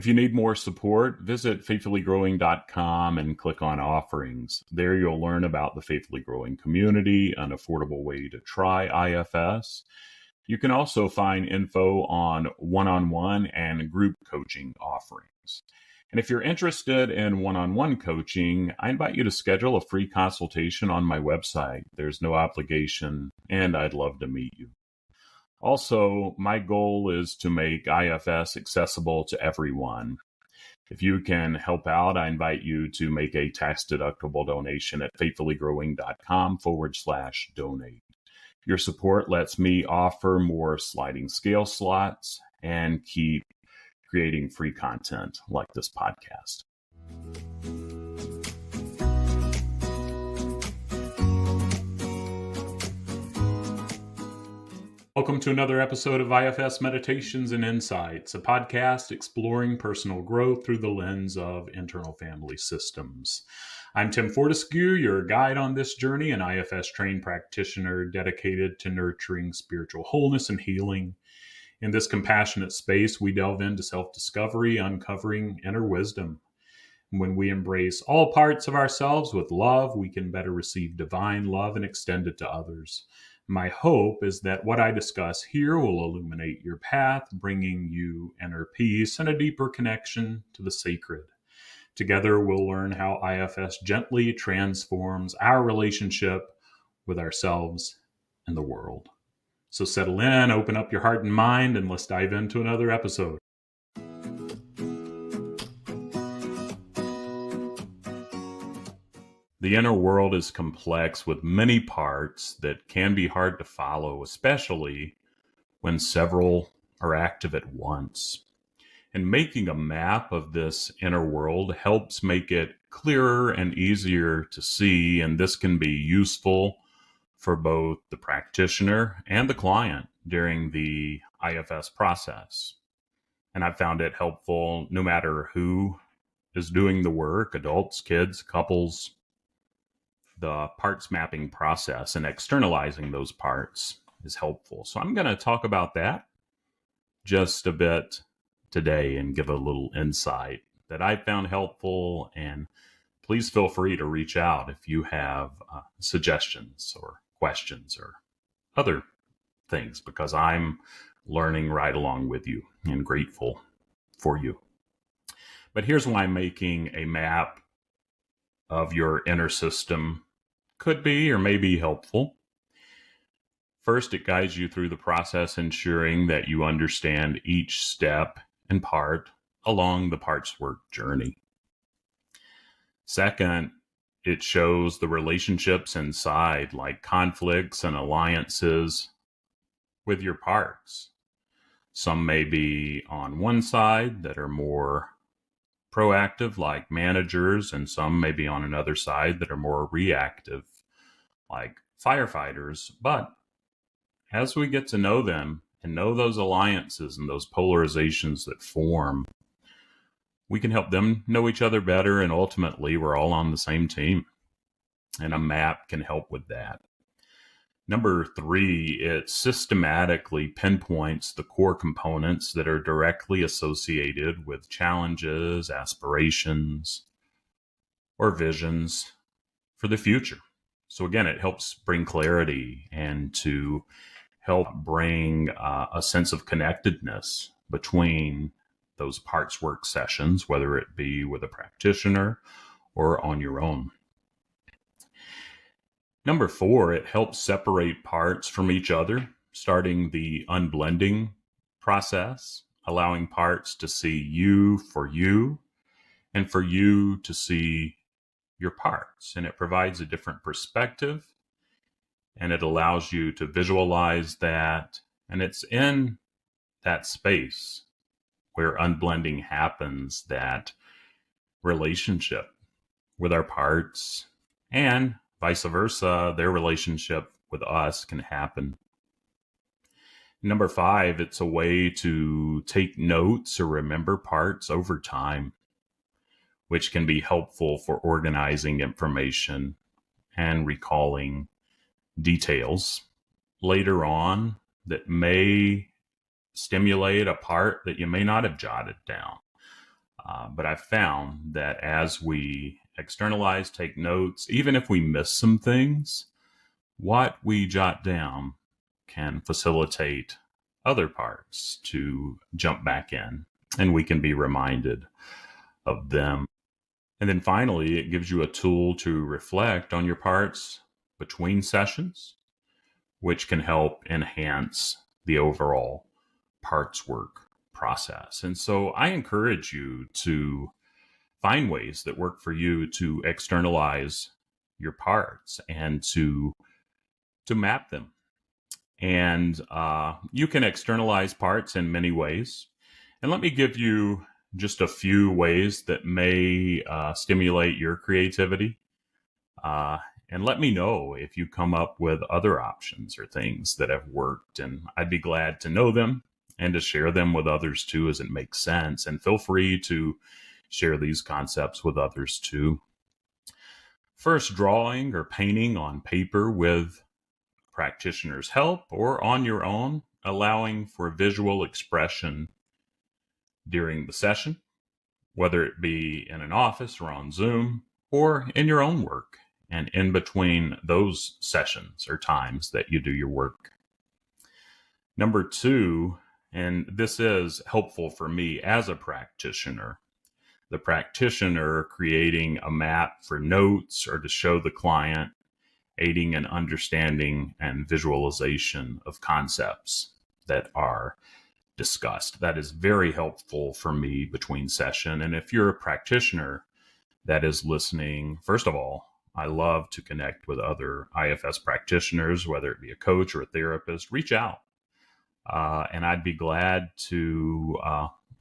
If you need more support, visit faithfullygrowing.com and click on offerings. There you'll learn about the Faithfully Growing community, an affordable way to try IFS. You can also find info on one-on-one and group coaching offerings. And if you're interested in one-on-one coaching, I invite you to schedule a free consultation on my website. There's no obligation, and I'd love to meet you. Also, my goal is to make IFS accessible to everyone. If you can help out, I invite you to make a tax-deductible donation at faithfullygrowing.com/donate. Your support lets me offer more sliding scale slots and keep creating free content like this podcast. Welcome to another episode of IFS Meditations and Insights, a podcast exploring personal growth through the lens of internal family systems. I'm Tim Fortescue, your guide on this journey, an IFS trained practitioner dedicated to nurturing spiritual wholeness and healing. In this compassionate space, we delve into self-discovery, uncovering inner wisdom. When we embrace all parts of ourselves with love, we can better receive divine love and extend it to others. My hope is that what I discuss here will illuminate your path, bringing you inner peace and a deeper connection to the sacred. Together, we'll learn how IFS gently transforms our relationship with ourselves and the world. So settle in, open up your heart and mind, and let's dive into another episode. The inner world is complex with many parts that can be hard to follow, especially when several are active at once. And making a map of this inner world helps make it clearer and easier to see, and this can be useful for both the practitioner and the client during the IFS process. And I've found it helpful no matter who is doing the work, adults, kids, couples. The parts mapping process and externalizing those parts is helpful. So I'm going to talk about that just a bit today and give a little insight that I found helpful. And please feel free to reach out if you have suggestions or questions or other things, because I'm learning right along with you and grateful for you. But here's why making a map of your inner system could be or may be helpful. First, it guides you through the process, ensuring that you understand each step and part along the parts work journey. Second, it shows the relationships inside, like conflicts and alliances with your parts. Some may be on one side that are more proactive, like managers, and some may be on another side that are more reactive, like firefighters. But as we get to know them and know those alliances and those polarizations that form, we can help them know each other better, and ultimately we're all on the same team. And a map can help with that. Number 3, it systematically pinpoints the core components that are directly associated with challenges, aspirations, or visions for the future. So again, it helps bring clarity and to help bring a sense of connectedness between those parts work sessions, whether it be with a practitioner or on your own. Number 4, it helps separate parts from each other, starting the unblending process, allowing parts to see you and for you to see your parts. And it provides a different perspective, and it allows you to visualize that. And it's in that space where unblending happens that relationship with our parts and vice versa, their relationship with us can happen. Number 5, it's a way to take notes or remember parts over time, which can be helpful for organizing information and recalling details later on that may stimulate a part that you may not have jotted down. But I've found that as we externalize, take notes, even if we miss some things, what we jot down can facilitate other parts to jump back in, and we can be reminded of them. And then finally, it gives you a tool to reflect on your parts between sessions, which can help enhance the overall parts work process. And so I encourage you to find ways that work for you to externalize your parts and to map them. And you can externalize parts in many ways. And let me give you just a few ways that may stimulate your creativity. Uh, and let me know if you come up with other options or things that have worked. And I'd be glad to know them and to share them with others too, as it makes sense. And feel free to share these concepts with others too. First, drawing or painting on paper with practitioners' help or on your own, allowing for visual expression during the session, whether it be in an office or on Zoom or in your own work and in between those sessions or times that you do your work. Number two, and this is helpful for me as a practitioner, the practitioner creating a map for notes or to show the client, aiding in understanding and visualization of concepts that are discussed. That is very helpful for me between session. And if you're a practitioner that is listening, first of all, I love to connect with other IFS practitioners, whether it be a coach or a therapist. Reach out. And I'd be glad to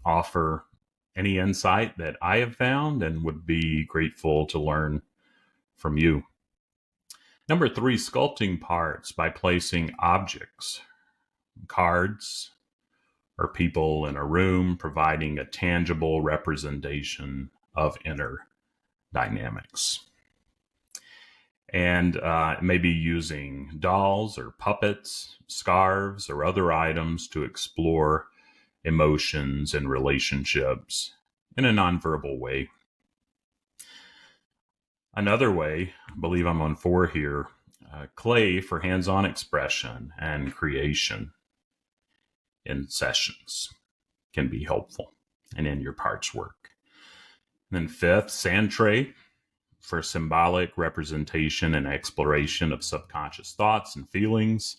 offer any insight that I have found and would be grateful to learn from you. Number three, sculpting parts by placing objects, cards, or people in a room, providing a tangible representation of inner dynamics. And maybe using dolls or puppets, scarves, or other items to explore emotions and relationships in a nonverbal way. Another way, I believe I'm on 4 here, clay for hands-on expression and creation in sessions can be helpful and in your parts work. And then fifth, sand tray for symbolic representation and exploration of subconscious thoughts and feelings.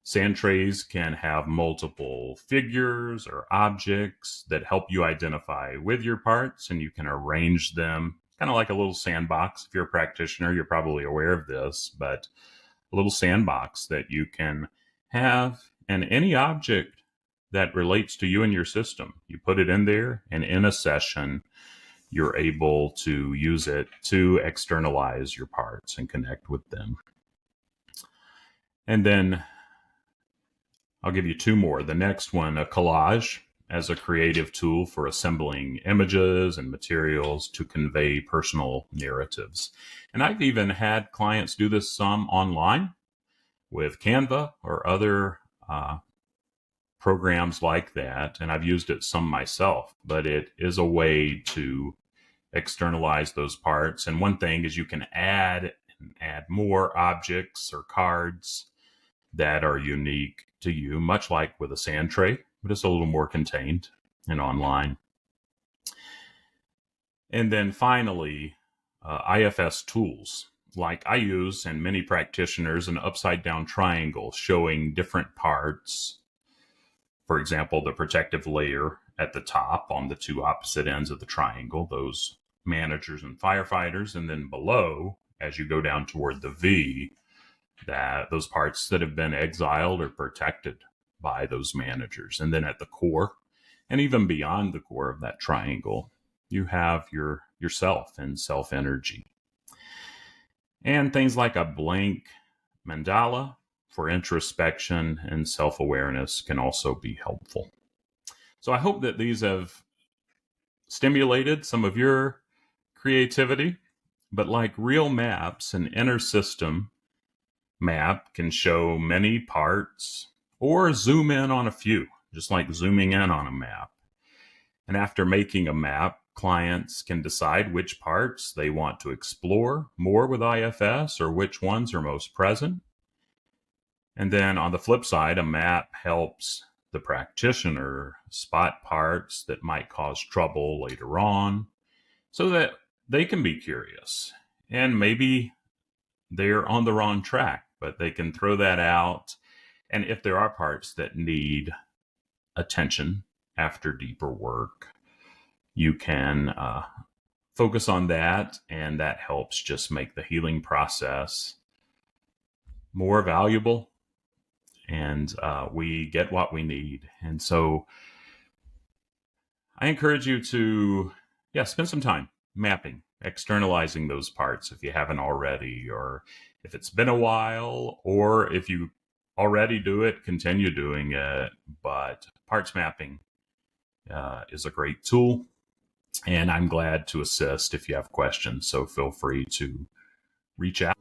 Sand trays can have multiple figures or objects that help you identify with your parts, and you can arrange them kind of like a little sandbox. If you're a practitioner, you're probably aware of this, but a little sandbox that you can have, and any object that relates to you and your system, you put it in there, and in a session, you're able to use it to externalize your parts and connect with them. And then I'll give you 2 more. The next one, a collage as a creative tool for assembling images and materials to convey personal narratives. And I've even had clients do this some online with Canva or other programs like that. And I've used it some myself, but it is a way to externalize those parts. And one thing is you can add more objects or cards that are unique to you, much like with a sand tray, but it's a little more contained and online. And then finally, IFS tools. Like I use, and many practitioners, an upside down triangle showing different parts. For example, the protective layer at the top on the 2 opposite ends of the triangle, those managers and firefighters, and then below, as you go down toward the V, that those parts that have been exiled or protected by those managers. And then at the core, and even beyond the core of that triangle, you have yourself and self energy. And things like a blank mandala for introspection and self-awareness can also be helpful. So I hope that these have stimulated some of your creativity, but like real maps, an inner system map can show many parts or zoom in on a few, just like zooming in on a map. And after making a map, clients can decide which parts they want to explore more with IFS or which ones are most present. And then on the flip side, a map helps the practitioner spot parts that might cause trouble later on so that they can be curious. And maybe they're on the wrong track, but they can throw that out. And if there are parts that need attention after deeper work, you can focus on that, and that helps just make the healing process more valuable, and we get what we need. And so I encourage you to, spend some time mapping, externalizing those parts if you haven't already, or if it's been a while, or if you already do it, continue doing it. But parts mapping is a great tool, and I'm glad to assist if you have questions. So feel free to reach out.